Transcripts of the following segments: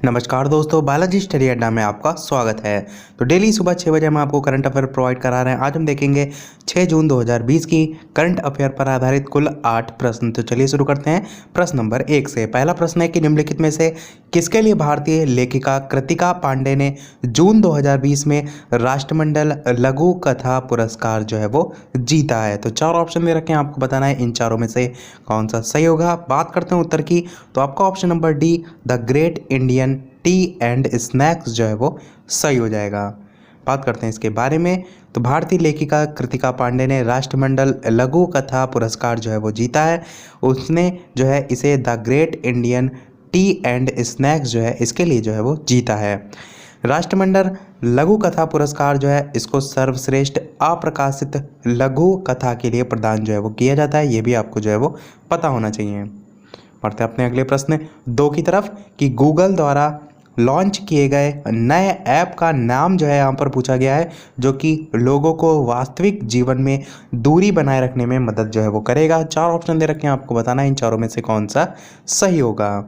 नमस्कार दोस्तों, बालाजी स्टडी अड्डा में आपका स्वागत है। तो डेली सुबह 6 बजे हम आपको करंट अफेयर प्रोवाइड करा रहे हैं। आज हम देखेंगे 6 जून 2020 की करंट अफेयर पर आधारित कुल 8 प्रश्न। तो चलिए शुरू करते हैं प्रश्न नंबर 1 से। पहला प्रश्न है कि निम्नलिखित में से किसके लिए भारतीय लेखिका कृतिका पांडे ने जून 2020 में राष्ट्रमंडल लघु कथा पुरस्कार जो है वो जीता है। तो 4 ऑप्शन दे रखे हैं, आपको बताना है इन चारों में से कौन सा सही होगा। बात करते हैं उत्तर की, तो आपका option number D the great Indian T and snacks जो है वो सही हो जाएगा। बात करते हैं इसके बारे में, तो भारतीय लेखिका कृतिका पांडे ने राष्ट्रमंडल लघु कथा पुरस्कार जो है वो जीता है। उसने जो है इसे the great Indian T and snacks जो है इसके लिए जो है वो जीता है। राष्ट्रमंडल लघु कथा पुरस्कार जो है इसको सर्वश्रेष्ठ अप्रकाशित लघु कथा के लिए प्रदान जो है वो किया जाता है। ये भी आपको जो है वो पता होना चाहिए। बढ़ते अपने अगले प्रश्न 2 की तरफ कि गूगल द्वारा लॉन्च किए गए नए ऐप का नाम जो है यहाँ पर पूछा गया है, जो कि लोगों को वास्तविक जीवन में दूरी बनाए रखने में मदद जो है वो करेगा। 4 ऑप्शन दे रखे हैं, आपको बताना है इन चारों में से कौन सा सही होगा।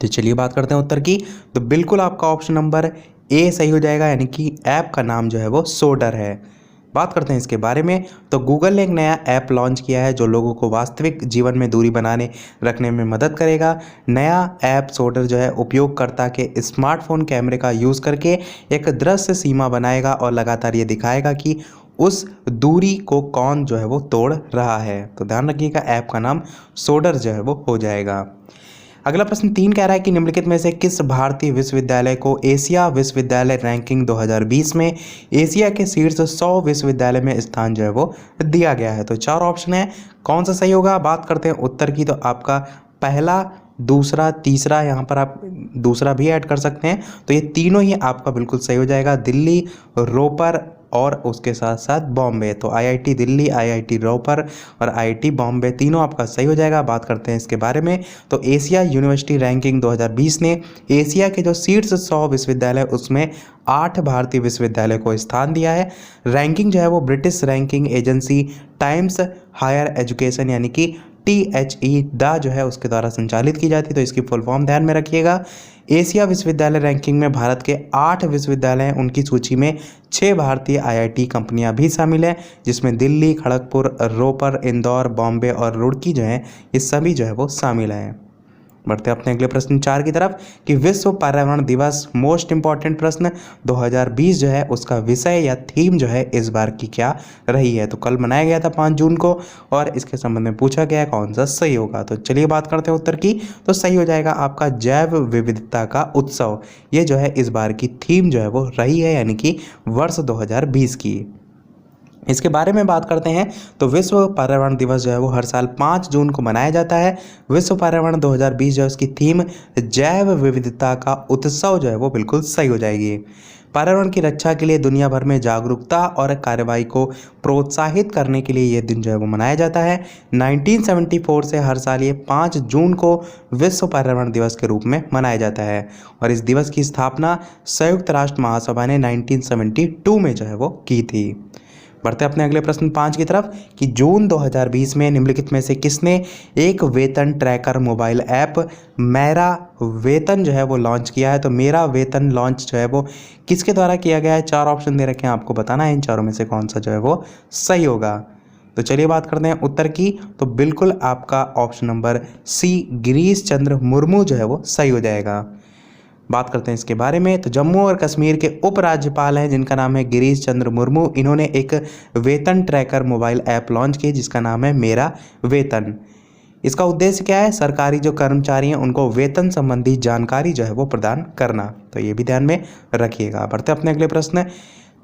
तो चलिए बात करते हैं उत्तर की, तो बिल्कुल आपका ऑप्शन नंबर ए सही हो जाएगा, यानी कि ऐप का नाम जो है वो सोडर है। बात करते हैं इसके बारे में, तो गूगल ने एक नया ऐप लॉन्च किया है जो लोगों को वास्तविक जीवन में दूरी बनाने रखने में मदद करेगा। नया ऐप सोडर जो है उपयोगकर्ता के स्मार्टफोन कैमरे का यूज़ करके एक दृश्य सीमा बनाएगा और लगातार ये दिखाएगा कि उस दूरी को कौन जो है वो तोड़ रहा है। तो ध्यान रखिएगा, ऐप का नाम सोडर जो है वो हो जाएगा। अगला प्रश्न 3 कह रहा है कि निम्नलिखित में से किस भारतीय विश्वविद्यालय को एशिया विश्वविद्यालय रैंकिंग 2020 में एशिया के शीर्ष 100 विश्वविद्यालय में स्थान जो है वो दिया गया है। तो 4 ऑप्शन है, कौन सा सही होगा। बात करते हैं उत्तर की, तो आपका पहला, दूसरा, तीसरा, यहाँ पर आप दूसरा भी ऐड कर सकते हैं। तो ये तीनों ही आपका बिल्कुल सही हो जाएगा, दिल्ली, रोपर और उसके साथ साथ बॉम्बे। तो आईआईटी दिल्ली, आईआईटी रोपर और आईआईटी बॉम्बे तीनों आपका सही हो जाएगा। बात करते हैं इसके बारे में, तो एशिया यूनिवर्सिटी रैंकिंग 2020 ने एशिया के जो शीर्ष 100 विश्वविद्यालय उसमें 8 भारतीय विश्वविद्यालय को स्थान दिया है। रैंकिंग जो है वो British ranking agency Times Higher Education यानी कि THE दा जो है उसके द्वारा संचालित की जाती है। तो इसकी फुल फॉर्म ध्यान में रखिएगा। एशिया विश्वविद्यालय रैंकिंग में भारत के 8 विश्वविद्यालय हैं, उनकी सूची में 6 भारतीय आईआईटी कंपनियां भी शामिल हैं, जिसमें दिल्ली, खड़गपुर, रोपर, इंदौर, बॉम्बे और रुड़की जो हैं ये सभी जो है वो शामिल हैं। बढ़ते अपने अगले प्रश्न 4 की तरफ कि विश्व पर्यावरण दिवस मोस्ट इंपॉर्टेंट प्रश्न 2020 जो है उसका विषय या थीम जो है इस बार की क्या रही है। तो कल मनाया गया था 5 जून को और इसके संबंध में पूछा गया है कौन सा सही होगा। तो चलिए बात करते हैं उत्तर की, तो सही हो जाएगा आपका जैव विविधता का उत्सव। ये जो है इस बार की थीम जो है वो रही है, यानी कि वर्ष 2020 की। इसके बारे में बात करते हैं, तो विश्व पर्यावरण दिवस जो है वो हर साल 5 जून को मनाया जाता है। विश्व पर्यावरण 2020 जो है उसकी थीम जैव विविधता का उत्सव जो है वो बिल्कुल सही हो जाएगी। पर्यावरण की रक्षा के लिए दुनिया भर में जागरूकता और कार्रवाई को प्रोत्साहित करने के लिए ये दिन जो है वो मनाया जाता है। 1974 से हर साल ये 5 जून को विश्व पर्यावरण दिवस के रूप में मनाया जाता है और इस दिवस की स्थापना संयुक्त राष्ट्र महासभा ने 1972 में जो है वो की थी। बढ़ते अपने अगले प्रश्न 5 की तरफ कि जून 2020 में निम्नलिखित में से किसने एक वेतन ट्रैकर मोबाइल ऐप मेरा वेतन जो है वो लॉन्च किया है। तो मेरा वेतन लॉन्च जो है वो किसके द्वारा किया गया है। 4 ऑप्शन दे रखे हैं, आपको बताना है इन चारों में से कौन सा जो है वो सही होगा। तो चलिए बात करते हैं उत्तर की, तो बिल्कुल आपका option number C Girish Chandra Murmu जो है वो सही हो जाएगा। बात करते हैं इसके बारे में, तो जम्मू और कश्मीर के उपराज्यपाल हैं जिनका नाम है गिरीश चंद्र मुर्मू। इन्होंने एक वेतन ट्रैकर मोबाइल ऐप लॉन्च की जिसका नाम है मेरा वेतन। इसका उद्देश्य क्या है, सरकारी जो कर्मचारी हैं उनको वेतन संबंधी जानकारी जो है वो प्रदान करना। तो ये भी ध्यान में रखिएगा। बढ़ते अपने अगले प्रश्न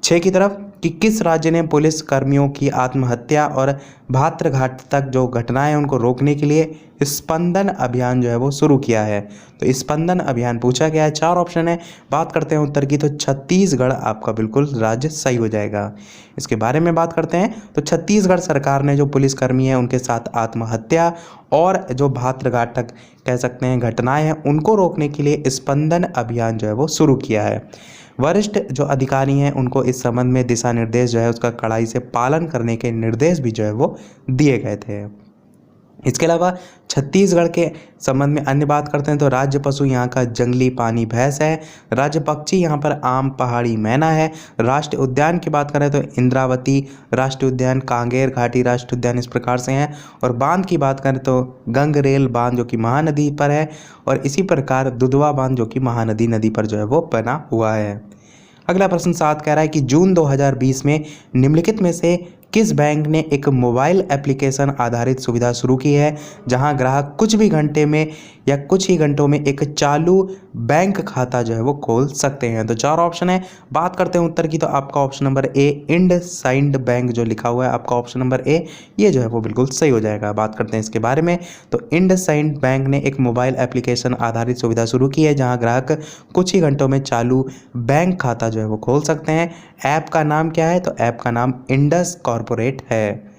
6 की तरफ कि किस राज्य ने पुलिस कर्मियों की आत्महत्या और भाद्रघाट तक जो घटनाएं हैं उनको रोकने के लिए स्पंदन अभियान जो है वो शुरू किया है। तो स्पंदन अभियान पूछा गया है। 4 ऑप्शन है, बात करते हैं उत्तर की, तो छत्तीसगढ़ आपका बिल्कुल राज्य सही हो जाएगा। इसके बारे में बात करते हैं, तो छत्तीसगढ़ सरकार ने जो पुलिसकर्मी हैं उनके साथ आत्महत्या और जो भाद्रघाट तक कह सकते हैं घटनाएं हैं उनको रोकने के लिए स्पंदन अभियान जो है वो शुरू किया है। वरिष्ठ जो अधिकारी हैं उनको इस संबंध में दिशा निर्देश जो है उसका कड़ाई से पालन करने के निर्देश भी जो है वो दिए गए थे। इसके अलावा छत्तीसगढ़ के संबंध में अन्य बात करते हैं तो राज्य पशु यहाँ का जंगली पानी भैंस है। राज्य पक्षी यहाँ पर आम पहाड़ी मैना है। राष्ट्रीय उद्यान की बात करें तो इंद्रावती राष्ट्रीय उद्यान, कांगेर घाटी राष्ट्रीय उद्यान इस प्रकार से हैं। और बांध की बात करें तो गंगरेल बांध जो कि महानदी पर है, और इसी प्रकार दुधवा बांध जो कि महानदी नदी पर जो है वो बना हुआ है। अगला प्रश्न 7 कह रहा है कि जून 2020 में निम्नलिखित में से किस बैंक ने एक मोबाइल एप्लीकेशन आधारित सुविधा शुरू की है जहां ग्राहक कुछ भी घंटे में या कुछ ही घंटों में एक चालू बैंक खाता जो है वो खोल सकते हैं। तो 4 ऑप्शन है। बात करते हैं उत्तर की तो आपका option number A IndusInd bank जो लिखा हुआ है आपका ऑप्शन नंबर ए ये जो है वो बिल्कुल सही हो जाएगा। बात करते हैं इसके बारे में तो इंडसइंड बैंक ने एक मोबाइल एप्लीकेशन आधारित सुविधा शुरू की है जहां ग्राहक कुछ ही घंटों में चालू बैंक खाता जो है वो खोल सकते हैं। ऐप का नाम क्या है तो ऐप का नाम इंडस कॉर्पोरेट है।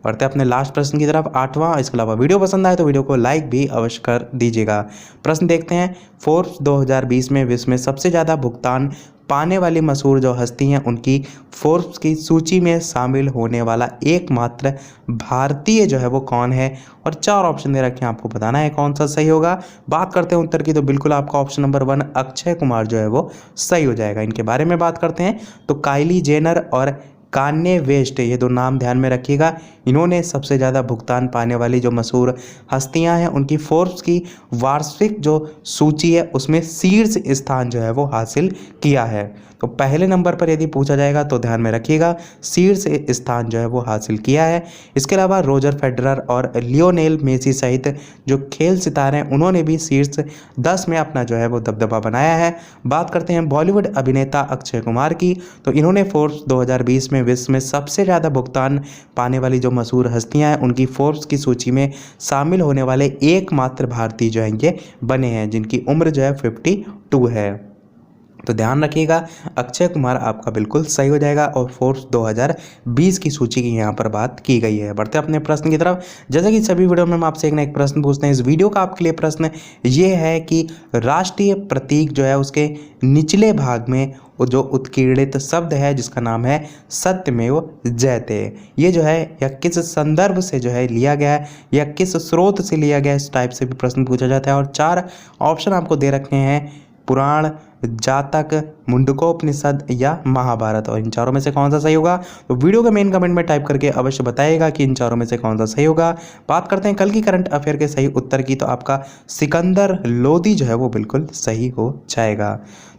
बढ़ते अपने लास्ट प्रश्न की तरफ 8वां। इसके अलावा वीडियो पसंद आए तो वीडियो को लाइक भी अवश्य कर दीजिएगा। प्रश्न देखते हैं, फोर्ब्स 2020 में विश्व में सबसे ज़्यादा भुगतान पाने वाली मशहूर जो हस्ती हैं उनकी फोर्ब्स की सूची में शामिल होने वाला एकमात्र भारतीय जो है वो कौन है। और 4 ऑप्शन दे रखे हैं, आपको बताना है कौन सा सही होगा। बात करते हैं उत्तर की तो बिल्कुल आपका ऑप्शन नंबर 1 अक्षय कुमार जो है वो सही हो जाएगा। इनके बारे में बात करते हैं तो काइली जेनर और कान्ये वेस्ट ये 2 नाम ध्यान में रखिएगा। इन्होंने सबसे ज़्यादा भुगतान पाने वाली जो मशहूर हस्तियां हैं उनकी फोर्ब्स की वार्षिक जो सूची है उसमें शीर्ष स्थान जो है वो हासिल किया है। तो पहले नंबर पर यदि पूछा जाएगा तो ध्यान में रखिएगा शीर्ष स्थान जो है वो हासिल किया है। इसके अलावा रोजर फेडरर और लियोनेल मेसी सहित जो खेल सितारे हैं उन्होंने भी शीर्ष 10 में अपना जो है वो दबदबा बनाया है। बात करते हैं बॉलीवुड अभिनेता अक्षय कुमार की तो इन्होंने फोर्ब्स 2020 में विश्व में सबसे ज़्यादा भुगतान पाने वाली जो मशहूर हस्तियां हैं उनकी फोर्ब्स की सूची में शामिल होने वाले एकमात्र भारतीय जो हैं ये बने हैं जिनकी उम्र जो है 52 है। तो ध्यान रखिएगा अक्षय कुमार आपका बिल्कुल सही हो जाएगा और फोर्ब्स 2020 की सूची की यहाँ पर बात की गई है। बढ़ते अपने प्रश्न की तरफ। जैसे कि सभी वीडियो में हम आपसे एक ना एक प्रश्न पूछते हैं, इस वीडियो का आपके लिए प्रश्न ये है कि राष्ट्रीय प्रतीक जो है उसके निचले भाग में वो जो उत्कीर्णित शब्द है जिसका नाम है सत्यमेव जयते, ये जो है या किस संदर्भ से जो है लिया गया है या किस स्रोत से लिया गया है, इस टाइप से भी प्रश्न पूछा जाता है। और 4 ऑप्शन आपको दे रखे हैं, पुराण, जातक, मुंडकोपनिषद या महाभारत। और इन चारों में से कौन सा सही होगा तो वीडियो के मेन कमेंट में टाइप करके अवश्य बताइएगा कि इन चारों में से कौन सा सही होगा। बात करते हैं कल की करंट अफेयर के सही उत्तर की तो आपका सिकंदर लोदी जो है वो बिल्कुल सही हो जाएगा।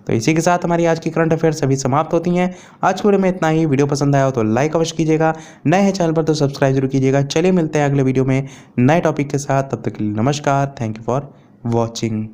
तो इसी के साथ हमारी आज की करंट अफेयर सभी समाप्त होती हैं। आज के वीडियो में इतना ही। वीडियो पसंद आया हो तो लाइक अवश्य कीजिएगा, नए हैं चैनल पर तो सब्सक्राइब जरूर कीजिएगा। चलिए मिलते हैं अगले वीडियो में नए टॉपिक के साथ, तब तक के लिए नमस्कार। Thank you for watching.